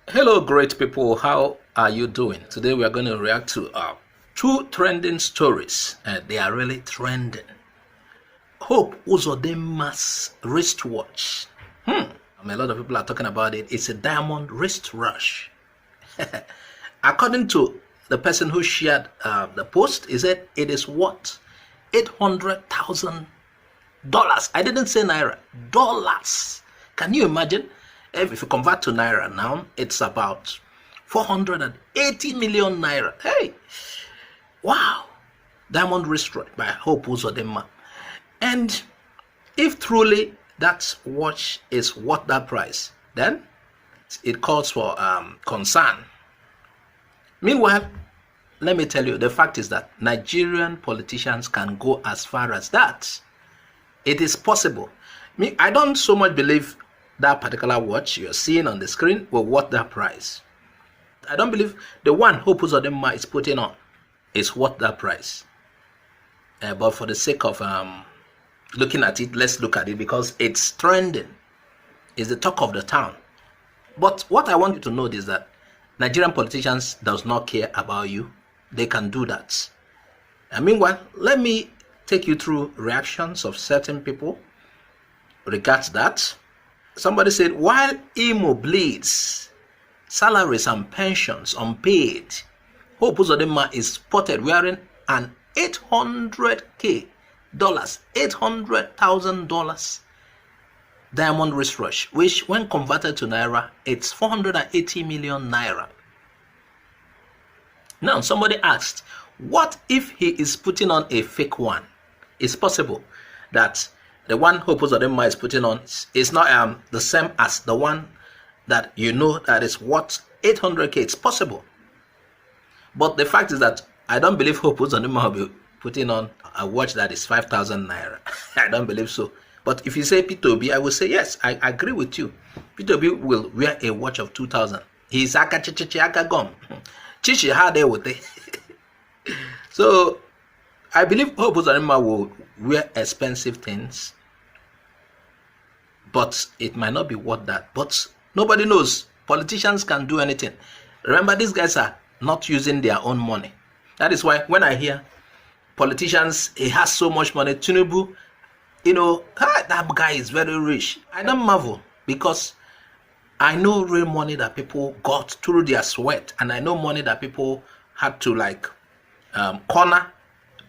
Hello, great people. How are you doing? Today we are going to react to two trending stories. They are really trending. Hope Uzodinma's wristwatch. A lot of people are talking about it. It's a diamond wristwatch. According to the person who shared the post, he said it is what? $800,000. I didn't say naira. Dollars. Can you imagine? If you convert to naira now, it's about 480 million naira. Hey, wow. Diamond wristwatch by Hope Uzodinma. And if truly that watch is worth that price, then it calls for concern. Meanwhile, let me tell you, the fact is that Nigerian politicians can go as far as that. It is possible. I don't so much believe that particular watch you're seeing on the screen will worth that price. I don't believe the one Hope Uzodinma is putting on is worth that price. But for the sake of looking at it, let's look at it because it's trending. It's the talk of the town. But what I want you to know is that Nigerian politicians does not care about you. They can do that. And meanwhile, let me take you through reactions of certain people regards that. Somebody said, while Imo bleeds, salaries and pensions unpaid, Hope Uzodinma is spotted wearing an $800,000 diamond wristwatch, which when converted to naira, it's 480 million naira. Now, somebody asked, what if he is putting on a fake one? It's possible that the one Hope Uzodinma is putting on is not the same as the one that you know that is worth 800K. It's possible. But the fact is that I don't believe Hope Uzodinma will be putting on a watch that is 5,000 naira. I don't believe so. But if you say Peter Obi, I will say yes, I agree with you. Peter Obi will wear a watch of 2,000. He's aka chichi aka gum. Chichi how they with it. So I believe Hope Uzodinma will wear expensive things, but it might not be worth that. But nobody knows. Politicians can do anything. Remember, these guys are not using their own money. That is why when I hear politicians, he has so much money, Tinubu, that guy is very rich, I don't marvel, because I know real money that people got through their sweat, and I know money that people had to corner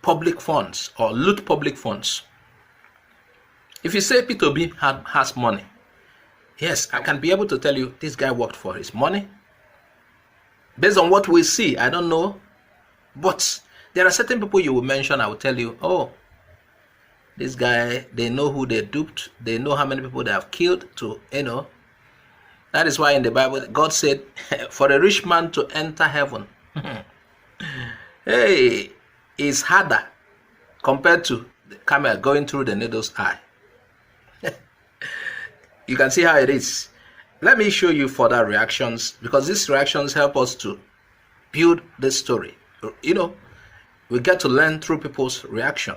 public funds or loot public funds. If you say Peter Obi has money, yes, I can be able to tell you this guy worked for his money. Based on what we see, I don't know. But there are certain people you will mention, I will tell you, oh, this guy, they know who they duped. They know how many people they have killed to, That is why in the Bible, God said, for a rich man to enter heaven, hey, it's harder compared to the camel going through the needle's eye. You can see how it is. Let me show you further reactions, because these reactions help us to build this story. We get to learn through people's reaction.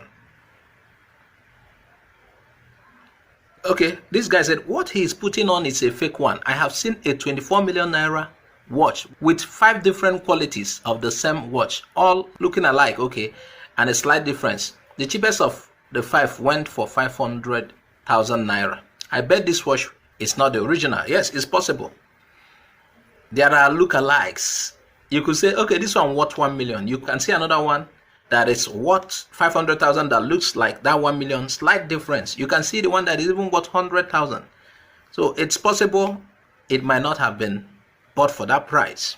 Okay, this guy said, what he is putting on is a fake one. I have seen a 24 million naira watch with 5 different qualities of the same watch, all looking alike, okay, and a slight difference. The cheapest of the 5 went for 500,000 naira. I bet this watch is not the original. Yes, it's possible. There are lookalikes. You could say, okay, this one worth 1 million. You can see another one that is worth 500,000 that looks like that 1 million, slight difference. You can see the one that is even worth 100,000. So it's possible it might not have been bought for that price.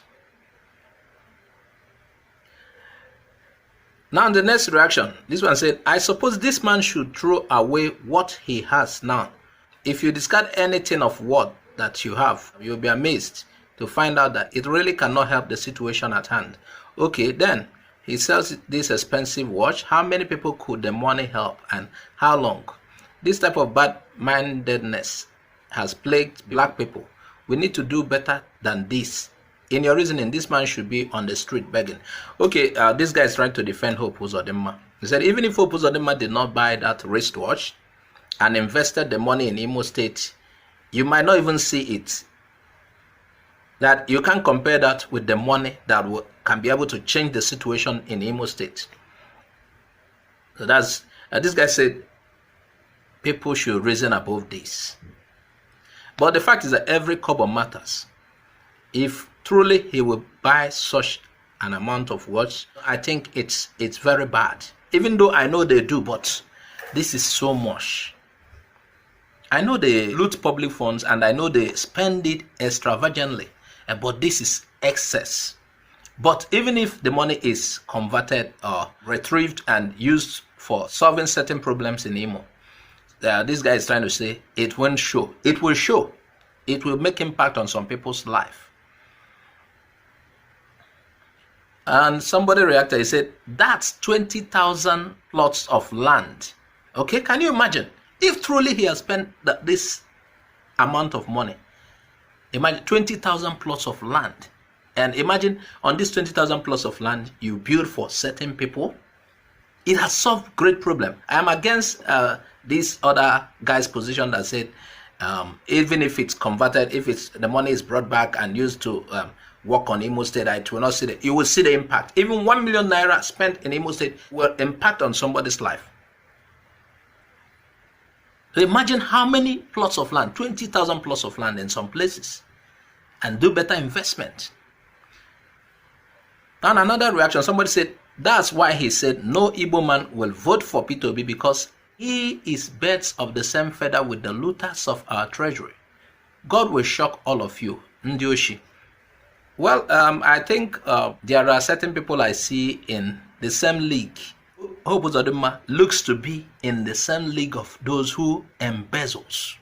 Now the next reaction, this one said, I suppose this man should throw away what he has now. If you discard anything of worth that you have, you'll be amazed to find out that it really cannot help the situation at hand. Okay, then he sells this expensive watch. How many people could the money help, and how long? This type of bad-mindedness has plagued black people. We need to do better than this. In your reasoning, this man should be on the street begging. Okay, this guy is trying to defend Hope Uzodinma. He said even if Hope Uzodinma did not buy that wristwatch and invested the money in Imo State, you might not even see it. that you can't compare that with the money that can be able to change the situation in Imo State. So that's this guy said people should reason above this. But the fact is that every kobo matters. If truly he will buy such an amount of watch, I think it's very bad. Even though I know they do, but this is so much. I know they loot public funds and I know they spend it extravagantly, but this is excess. But even if the money is converted or retrieved and used for solving certain problems in Imo, this guy is trying to say it won't show. It will show. It will make impact on some people's life. And somebody reacted. He said, that's 20,000 plots of land. Okay, can you imagine? If truly he has spent this amount of money, imagine 20,000 plots of land. And imagine on this 20,000 plots of land, you build for certain people. It has solved great problem. I am against this other guy's position that said, even if it's converted, if the money is brought back and used to work on Imo State, it will not see you will see the impact. Even 1 million naira spent in Imo State will impact on somebody's life. So imagine how many plots of land, 20,000 plots of land in some places, and do better investment. And another reaction, somebody said, that's why he said no Igbo man will vote for Peter Obi, because he is birds of the same feather with the looters of our treasury. God will shock all of you. Ndioshi. Well, I think there are certain people I see in the same league. Uzodinma looks to be in the same league of those who embezzles.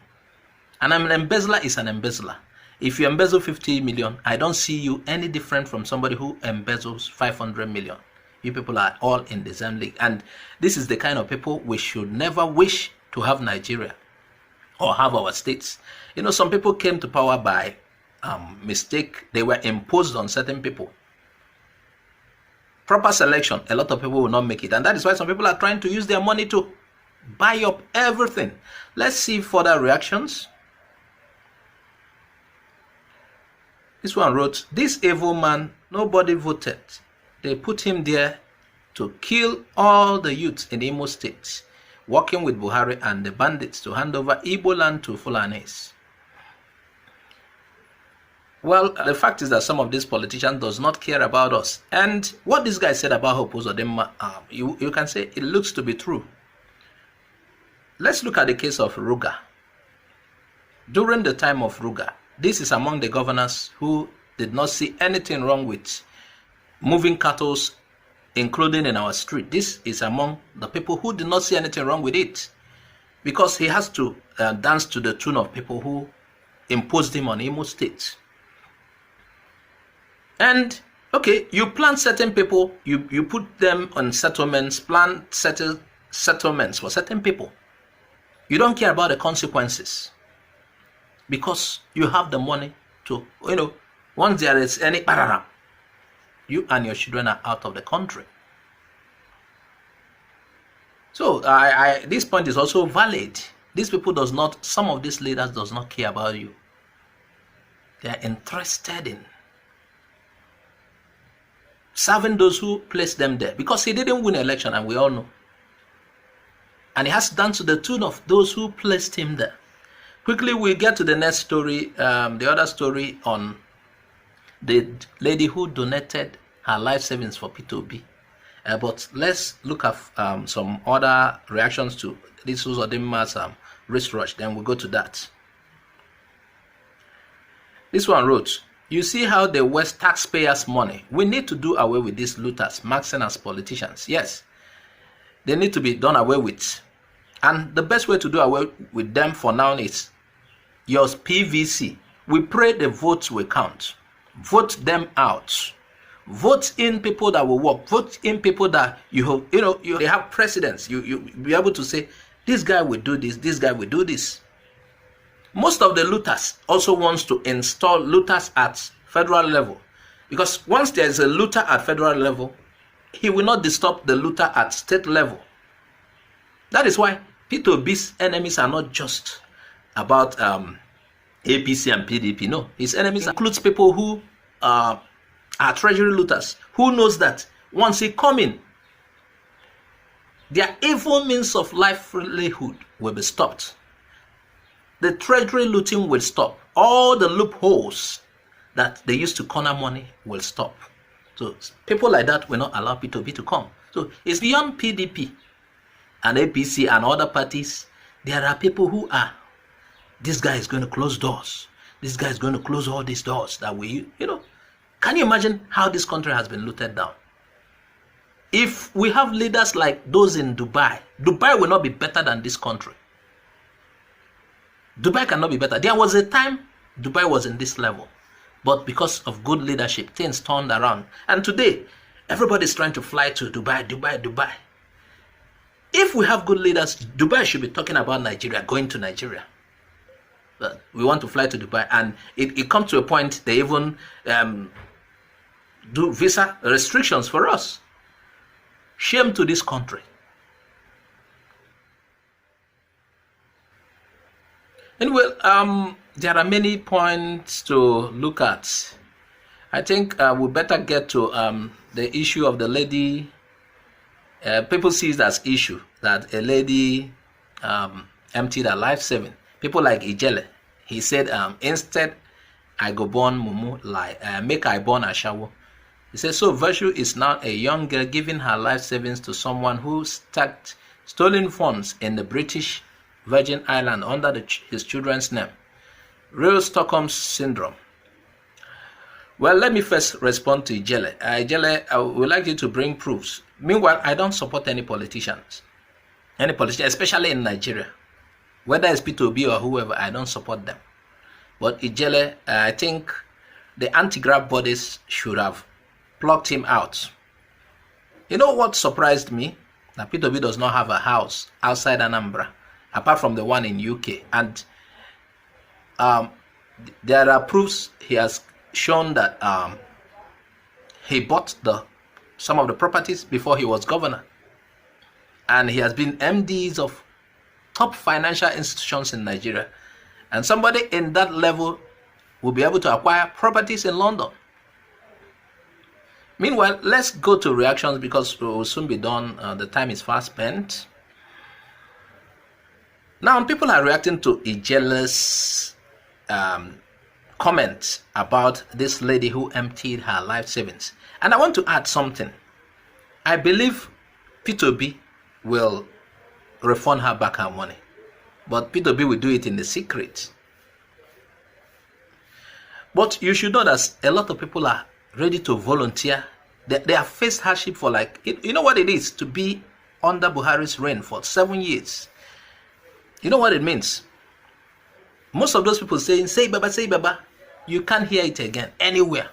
And an embezzler is an embezzler. If you embezzle 50 million, I don't see you any different from somebody who embezzles 500 million. You people are all in the same league. And this is the kind of people we should never wish to have Nigeria or have our states. You know, some people came to power by mistake. They were imposed on certain people. Proper selection, a lot of people will not make it. And that is why some people are trying to use their money to buy up everything. Let's see further reactions. This one wrote, this evil man, nobody voted. They put him there to kill all the youths in Imo State, working with Buhari and the bandits to hand over Igbo land to Fulanis. Well, the fact is that some of these politicians does not care about us. And what this guy said about Uzodinma, you can say it looks to be true. Let's look at the case of Ruga. During the time of Ruga, this is among the governors who did not see anything wrong with moving cattle, including in our street. This is among the people who did not see anything wrong with it, because he has to dance to the tune of people who imposed him on Imo State. And okay, you plant certain people, you put them on settlements, plant certain settlements for certain people. You don't care about the consequences, because you have the money to, once there is any parara, you and your children are out of the country. So this point is also valid. These people some of these leaders does not care about you. They are interested in serving those who placed them there, because he didn't win an election, and we all know. And he has done to the tune of those who placed him there. Quickly, we get to the next story, the other story on the lady who donated her life savings for Peter Obi. But let's look at some other reactions to this Uzodinma's wristwatch. Then we'll go to that. This one wrote, you see how they waste taxpayers' money. We need to do away with these looters, maxing as politicians. Yes, they need to be done away with. And the best way to do away with them for now is your PVC. We pray the votes will count. Vote them out. Vote in people that will work. Vote in people that they have precedence. You be able to say, this guy will do this, this guy will do this. Most of the looters also wants to install looters at federal level, because once there is a looter at federal level, he will not disturb the looter at state level. That is why Peter Obi's enemies are not just about APC and PDP. No, his enemies includes people who are treasury looters, who knows that once he come in, their evil means of livelihood will be stopped. The treasury looting will stop. All the loopholes that they used to corner money will stop. So people like that will not allow Peter Obi to come. So it's beyond PDP and APC and other parties. There are people who are, this guy is going to close doors. This guy is going to close all these doors that we, can you imagine how this country has been looted down? If we have leaders like those in Dubai, Dubai will not be better than this country. Dubai cannot be better. There was a time Dubai was in this level, but because of good leadership, things turned around. And today, everybody's trying to fly to Dubai, Dubai, Dubai. If we have good leaders, Dubai should be talking about Nigeria, going to Nigeria. But we want to fly to Dubai, and it comes to a point they even do visa restrictions for us. Shame to this country. Anyway, there are many points to look at. I think we better get to the issue of the lady. People see it as issue that a lady emptied her life saving. People like Ijele, he said, instead I go born mumu like make I born a shower. He said, so Virtue is now a young girl giving her life savings to someone who stacked stolen funds in the British Virgin Island under his children's name. Real Stockholm Syndrome. Well, let me first respond to Ijele. Ijele, I would like you to bring proofs. Meanwhile, I don't support any politicians. Any politician, especially in Nigeria. Whether it's Peter Obi or whoever, I don't support them. But Ijele, I think the anti-graft bodies should have plucked him out. You know what surprised me? That Peter Obi does not have a house outside Anambra, apart from the one in UK. And there are proofs he has shown that he bought some of the properties before he was governor. And he has been MDs of top financial institutions in Nigeria. And somebody in that level will be able to acquire properties in London. Meanwhile, let's go to reactions because we will soon be done. The time is fast spent. Now, people are reacting to Ijele's comment about this lady who emptied her life savings. And I want to add something. I believe Peter Obi will refund her back her money. But Peter Obi will do it in the secret. But you should know that a lot of people are ready to volunteer. They have faced hardship for you know what it is to be under Buhari's reign for 7 years. You know what it means? Most of those people saying, say Baba, you can't hear it again anywhere.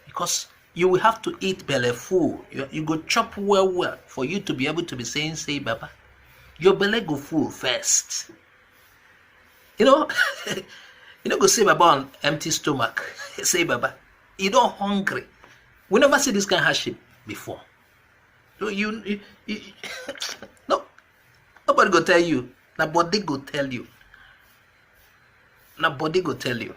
Because you will have to eat belly full. You go chop well for you to be able to be saying, say Baba. Your belly go full first. You know, go say Baba on empty stomach. Say Baba. You don't hungry. We never see this kind of hardship before. So no, nobody go tell you. Nobody go tell you. Nobody go tell you.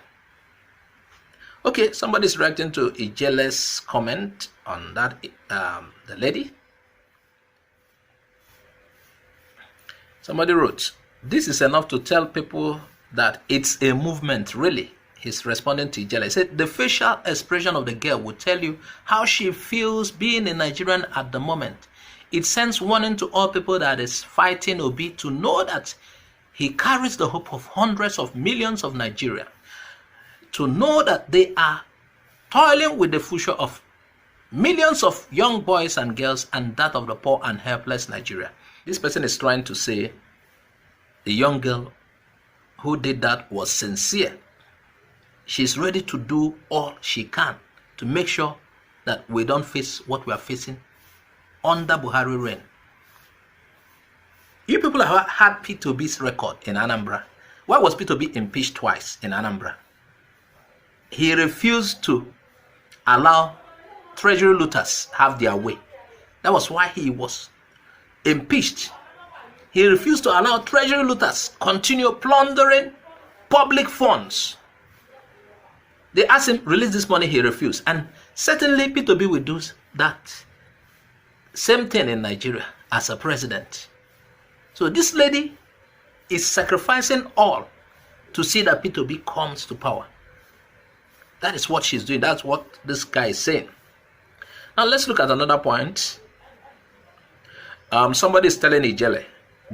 Okay, somebody's reacting to Ijele's comment on that, the lady. Somebody wrote, this is enough to tell people that it's a movement, really. He's responding to Ijele. He said, the facial expression of the girl will tell you how she feels being a Nigerian at the moment. It sends warning to all people that is fighting Obi to know that he carries the hope of hundreds of millions of Nigeria. To know that they are toiling with the future of millions of young boys and girls and that of the poor and helpless Nigeria. This person is trying to say the young girl who did that was sincere. She's ready to do all she can to make sure that we don't face what we are facing under Buhari reign. You people have had Peter Obi's record in Anambra. Why was Peter Obi impeached twice in Anambra? He refused to allow treasury looters have their way. That was why he was impeached. He refused to allow treasury looters continue plundering public funds. They asked him, release this money, he refused. And certainly Peter Obi will do that same thing in Nigeria as a president. So this lady is sacrificing all to see that Peter Obi comes to power. That is what she's doing. That's what this guy is saying. Now let's look at another point. Somebody is telling Ijele,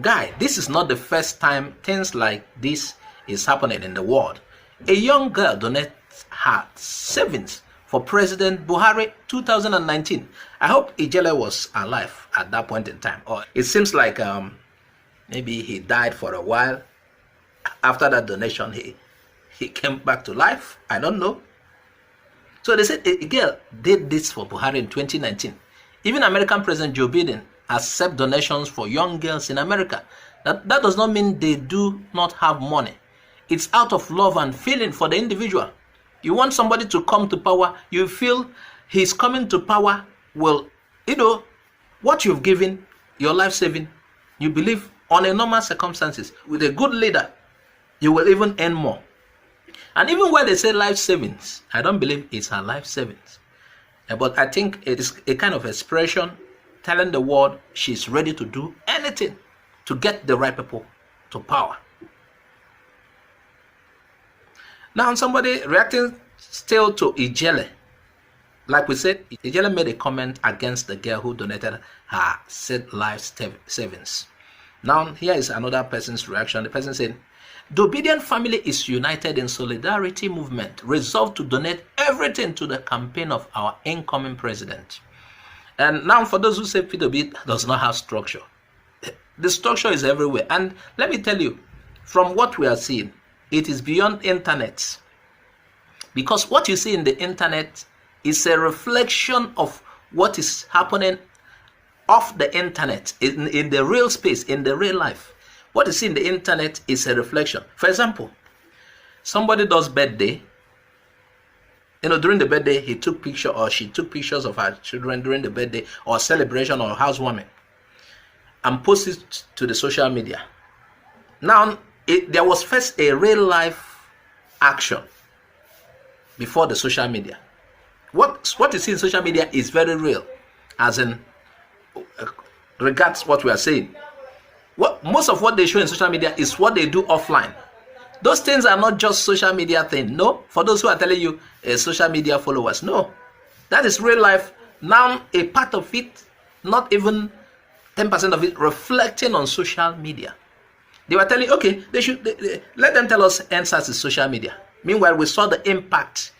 guy, this is not the first time things like this is happening in the world. A young girl donated her savings for President Buhari 2019. I hope Ijele was alive at that point in time. Or it seems like maybe he died for a while. After that donation, he came back to life. I don't know. So they said a girl did this for Buhari in 2019. Even American President Joe Biden accepts donations for young girls in America. That does not mean they do not have money. It's out of love and feeling for the individual. You want somebody to come to power, you feel he's coming to power. Well, you know, what you've given, your life saving, you believe on a normal circumstances, with a good leader, you will even earn more. And even when they say life savings, I don't believe it's her life savings. But I think it is a kind of expression telling the world she's ready to do anything to get the right people to power. Now somebody reacting still to Ijele. Like we said, Ijele made a comment against the girl who donated her said life savings. Now here is another person's reaction. The person said, the obedient family is united in solidarity movement, resolved to donate everything to the campaign of our incoming president. And now for those who say Peter Obi does not have structure, the structure is everywhere. And let me tell you, from what we are seeing, it is beyond internet. Because what you see in the internet is a reflection of what is happening off the internet, in the real space, in the real life. What you see in the internet is a reflection. For example, somebody does birthday. You know, during the birthday, he took picture or she took pictures of her children during the birthday or celebration or housewarming and posted it to the social media. Now, there was first a real life action before the social media. What you see in social media is very real, as in regards what we are saying. Most of what they show in social media is what they do offline. Those things are not just social media thing. No, for those who are telling you social media followers, no, that is real life. Now a part of it, not even 10% of it, reflecting on social media. They were telling, okay, they should let them tell us answers is social media. Meanwhile, we saw the impact.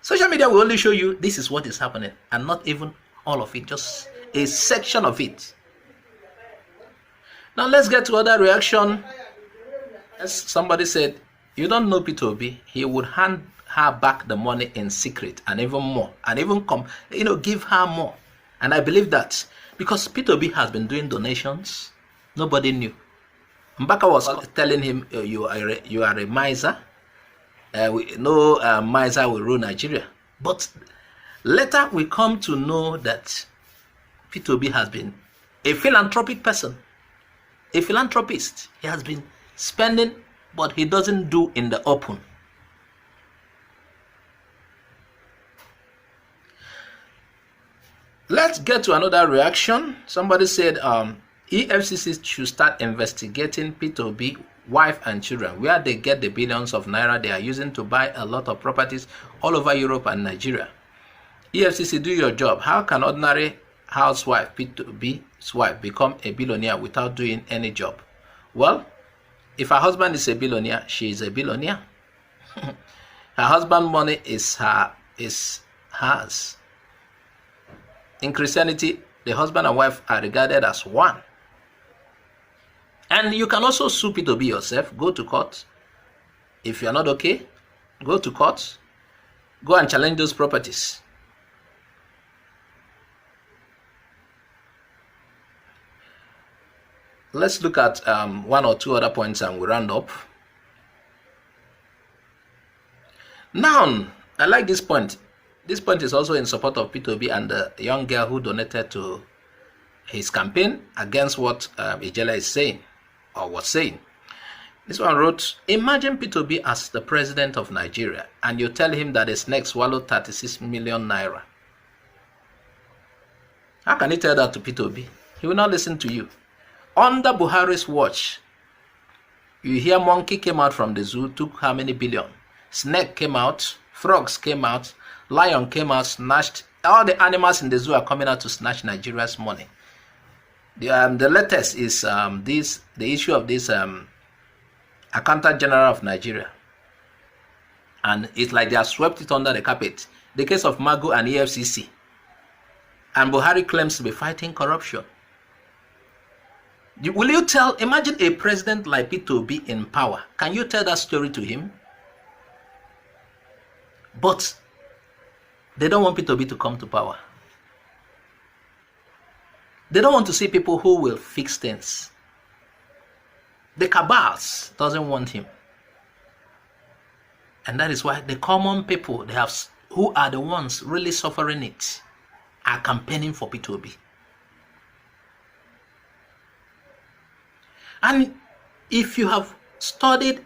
Social media will only show you this is what is happening, and not even all of it, just a section of it. Now let's get to other reaction. As somebody said, you don't know Peter Obi, he would hand her back the money in secret and even more, and even give her more. And I believe that because Peter Obi has been doing donations, nobody knew. Mbaka was telling him, you are a miser. No miser will rule Nigeria. But later we come to know that Peter Obi has been a philanthropic person, a philanthropist. He has been spending, but he doesn't do in the open. Let's get to another reaction. Somebody said EFCC should start investigating Peter Obi, wife and children, where they get the billions of naira they are using to buy a lot of properties all over Europe and Nigeria. EFCC, do your job. How can ordinary housewife, Peter Obi's wife, become a billionaire without doing any job? Well, if her husband is a billionaire, she is a billionaire. Her husband's money is hers. In Christianity, the husband and wife are regarded as one. And you can also sue Peter Obi yourself. Go to court. If you're not okay, go to court. Go and challenge those properties. Let's look at one or two other points and we'll round up. Now, I like this point. This point is also in support of Peter Obi and the young girl who donated to his campaign against what Ijele is saying or was saying. This one wrote, imagine Peter Obi as the president of Nigeria and you tell him that his snake swallowed 36 million naira. How can you tell that to Peter Obi? He will not listen to you. Under Buhari's watch, you hear monkey came out from the zoo, took how many billion? Snake came out, frogs came out, lion came out, snatched. All the animals in the zoo are coming out to snatch Nigeria's money. The latest is the issue of this Accountant General of Nigeria. And it's like they have swept it under the carpet. The case of Magu and EFCC. And Buhari claims to be fighting corruption. Will you tell, imagine a president like Peter Obi in power. Can you tell that story to him? But they don't want Peter Obi to come to power. They don't want to see people who will fix things. The cabals doesn't want him. And that is why the common people, who are the ones really suffering it, are campaigning for Peter Obi. And if you have studied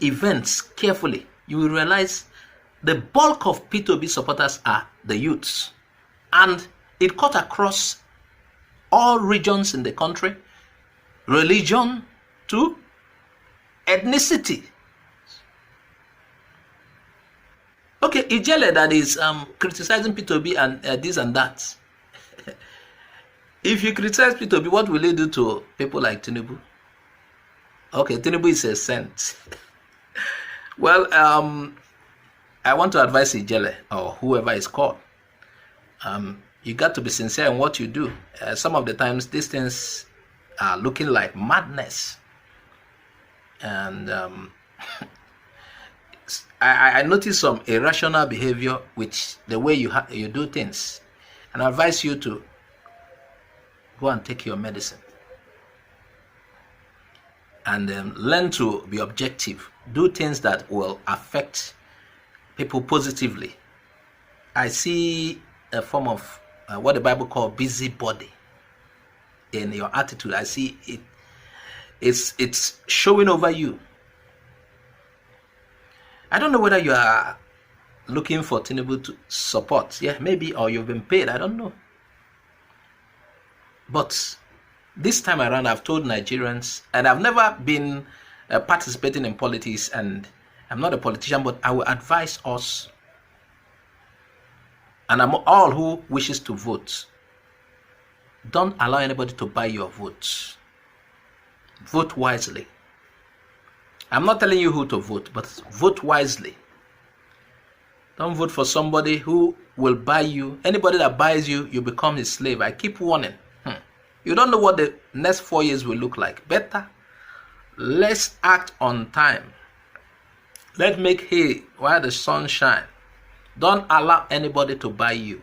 events carefully, you will realize the bulk of Peter Obi supporters are the youths. And it cut across all regions in the country, religion to ethnicity. Okay, Ijele that is criticizing Peter Obi and this and that. If you criticize Peter Obi, what will he do to people like Tinubu? Okay, Tinubu is a saint. Well, I want to advise Ijele or whoever is called. You got to be sincere in what you do. Some of the times, these things are looking like madness. And I notice some irrational behavior with the way you do things. And I advise you to go and take your medicine. And learn to be objective. Do things that will affect people positively. I see a form of what the Bible calls busybody in your attitude. I see it. It's showing over you. I don't know whether you are looking for Tinubu to support. Yeah, maybe, or you've been paid. I don't know. But this time around, I've told Nigerians, and I've never been participating in politics, and I'm not a politician, but I will advise us, and I'm all who wishes to vote. Don't allow anybody to buy your vote. Vote wisely. I'm not telling you who to vote, but vote wisely. Don't vote for somebody who will buy you. Anybody that buys you, you become his slave. I keep warning. You don't know what the next 4 years will look like. Better, let's act on time. Let's make hay while the sun shines. Don't allow anybody to buy you.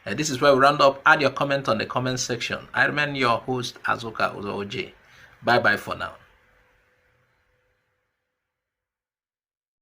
And this is where we round up. Add your comment on the comment section. I remain your host, Azuka Uzo OJ. Bye-bye for now.